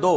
2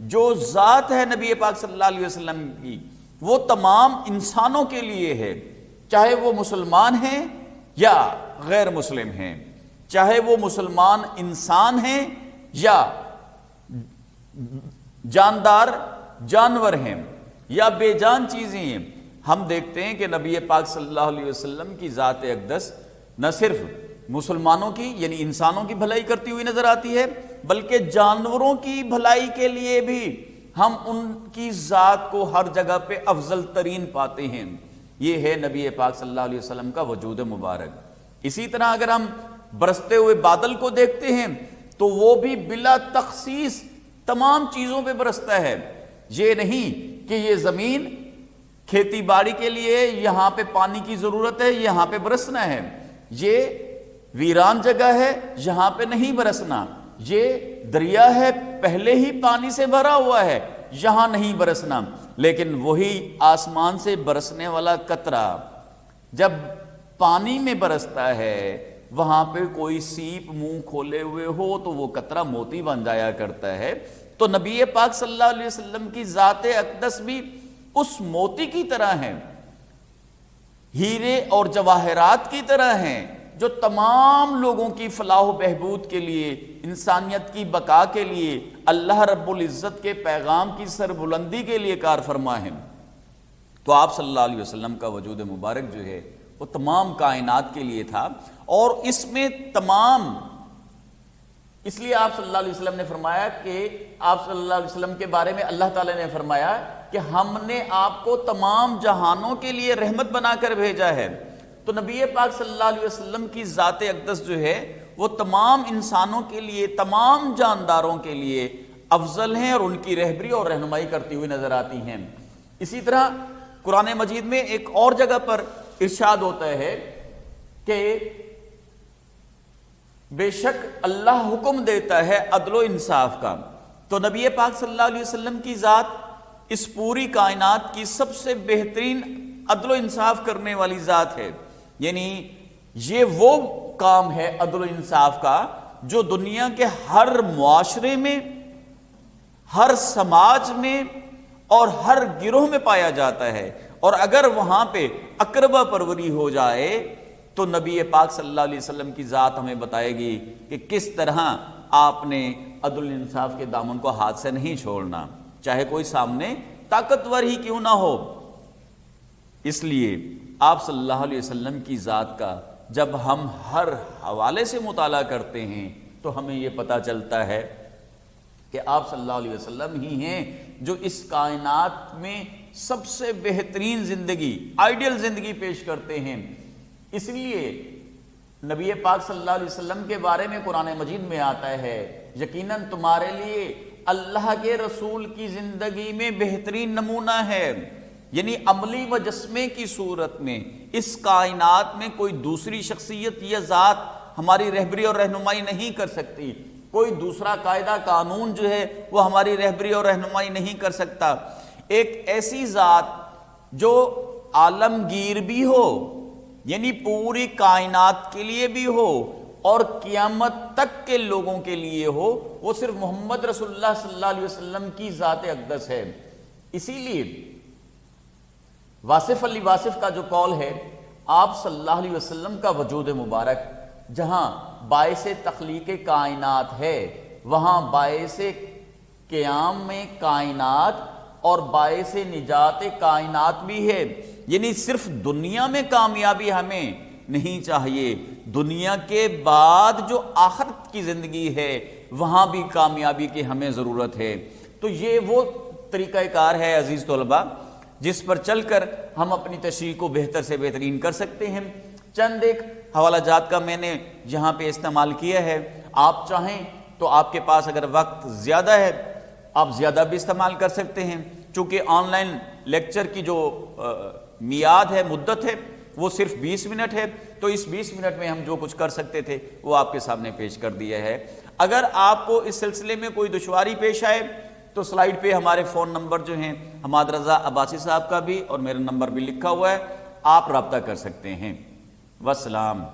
جو ذات ہے نبی پاک صلی اللہ علیہ وسلم کی وہ تمام انسانوں کے لیے ہے، چاہے وہ مسلمان ہیں یا غیر مسلم ہیں، چاہے وہ مسلمان انسان ہیں یا جاندار جانور ہیں یا بے جان چیزیں ہیں۔ ہم دیکھتے ہیں کہ نبی پاک صلی اللہ علیہ وسلم کی ذات اقدس نہ صرف مسلمانوں کی یعنی انسانوں کی بھلائی کرتی ہوئی نظر آتی ہے، بلکہ جانوروں کی بھلائی کے لیے بھی ہم ان کی ذات کو ہر جگہ پہ افضل ترین پاتے ہیں۔ یہ ہے نبی پاک صلی اللہ علیہ وسلم کا وجود مبارک۔ اسی طرح اگر ہم برستے ہوئے بادل کو دیکھتے ہیں تو وہ بھی بلا تخصیص تمام چیزوں پہ برستا ہے۔ یہ نہیں کہ یہ زمین کھیتی باڑی کے لیے یہاں پہ پانی کی ضرورت ہے یہاں پہ برسنا ہے، یہ ویران جگہ ہے یہاں پہ نہیں برسنا، یہ دریا ہے پہلے ہی پانی سے بھرا ہوا ہے یہاں نہیں برسنا، لیکن وہی آسمان سے برسنے والا قطرہ جب پانی میں برستا ہے وہاں پہ کوئی سیپ منہ کھولے ہوئے ہو تو وہ قطرہ موتی بن جایا کرتا ہے۔ تو نبی پاک صلی اللہ علیہ وسلم کی ذات اقدس بھی اس موتی کی طرح ہیں، ہیرے اور جواہرات کی طرح ہیں، جو تمام لوگوں کی فلاح و بہبود کے لیے، انسانیت کی بقا کے لیے، اللہ رب العزت کے پیغام کی سربلندی کے لیے کار فرما ہیں۔ تو آپ صلی اللہ علیہ وسلم کا وجود مبارک جو ہے وہ تمام کائنات کے لیے تھا، اور اس میں تمام، اس لیے آپ صلی اللہ علیہ وسلم نے فرمایا کہ آپ صلی اللہ علیہ وسلم کے بارے میں اللہ تعالیٰ نے فرمایا کہ ہم نے آپ کو تمام جہانوں کے لیے رحمت بنا کر بھیجا ہے۔ تو نبی پاک صلی اللہ علیہ وسلم کی ذات اقدس جو ہے وہ تمام انسانوں کے لیے، تمام جانداروں کے لیے افضل ہیں اور ان کی رہبری اور رہنمائی کرتی ہوئی نظر آتی ہیں۔ اسی طرح قرآن مجید میں ایک اور جگہ پر ارشاد ہوتا ہے کہ بے شک اللہ حکم دیتا ہے عدل و انصاف کا۔ تو نبی پاک صلی اللہ علیہ وسلم کی ذات اس پوری کائنات کی سب سے بہترین عدل و انصاف کرنے والی ذات ہے، یعنی یہ وہ کام ہے عدل و انصاف کا جو دنیا کے ہر معاشرے میں، ہر سماج میں اور ہر گروہ میں پایا جاتا ہے، اور اگر وہاں پہ اقربا پروری ہو جائے تو نبی پاک صلی اللہ علیہ وسلم کی ذات ہمیں بتائے گی کہ کس طرح آپ نے عدل انصاف کے دامن کو ہاتھ سے نہیں چھوڑنا، چاہے کوئی سامنے طاقتور ہی کیوں نہ ہو۔ اس لیے آپ صلی اللہ علیہ وسلم کی ذات کا جب ہم ہر حوالے سے مطالعہ کرتے ہیں تو ہمیں یہ پتہ چلتا ہے کہ آپ صلی اللہ علیہ وسلم ہی ہیں جو اس کائنات میں سب سے بہترین زندگی، آئیڈیل زندگی پیش کرتے ہیں۔ اس لیے نبی پاک صلی اللہ علیہ وسلم کے بارے میں قرآن مجید میں آتا ہے یقیناً تمہارے لیے اللہ کے رسول کی زندگی میں بہترین نمونہ ہے، یعنی عملی و جسمے کی صورت میں اس کائنات میں کوئی دوسری شخصیت یا ذات ہماری رہبری اور رہنمائی نہیں کر سکتی، کوئی دوسرا قاعدہ قانون جو ہے وہ ہماری رہبری اور رہنمائی نہیں کر سکتا۔ ایک ایسی ذات جو عالمگیر بھی ہو، یعنی پوری کائنات کے لیے بھی ہو اور قیامت تک کے لوگوں کے لیے ہو، وہ صرف محمد رسول اللہ صلی اللہ علیہ وسلم کی ذات اقدس ہے۔ اسی لیے واصف علی واصف کا جو قول ہے، آپ صلی اللہ علیہ وسلم کا وجود مبارک جہاں باعث تخلیق کائنات ہے وہاں باعث قیام میں کائنات اور باعث نجات کائنات بھی ہے، یعنی صرف دنیا میں کامیابی ہمیں نہیں چاہیے، دنیا کے بعد جو آخرت کی زندگی ہے وہاں بھی کامیابی کی ہمیں ضرورت ہے۔ تو یہ وہ طریقہ کار ہے عزیز طلباء جس پر چل کر ہم اپنی تشریح کو بہتر سے بہترین کر سکتے ہیں۔ چند ایک حوالہ جات کا میں نے یہاں پہ استعمال کیا ہے، آپ چاہیں تو آپ کے پاس اگر وقت زیادہ ہے آپ زیادہ بھی استعمال کر سکتے ہیں، چونکہ آن لائن لیکچر کی جو میعاد ہے، مدت ہے، وہ صرف 20 منٹ ہے، تو اس 20 منٹ میں ہم جو کچھ کر سکتے تھے وہ آپ کے سامنے پیش کر دیا ہے۔ اگر آپ کو اس سلسلے میں کوئی دشواری پیش آئے تو سلائیڈ پہ ہمارے فون نمبر جو ہیں حماد رضا عباسی صاحب کا بھی اور میرا نمبر بھی لکھا ہوا ہے، آپ رابطہ کر سکتے ہیں۔ والسلام۔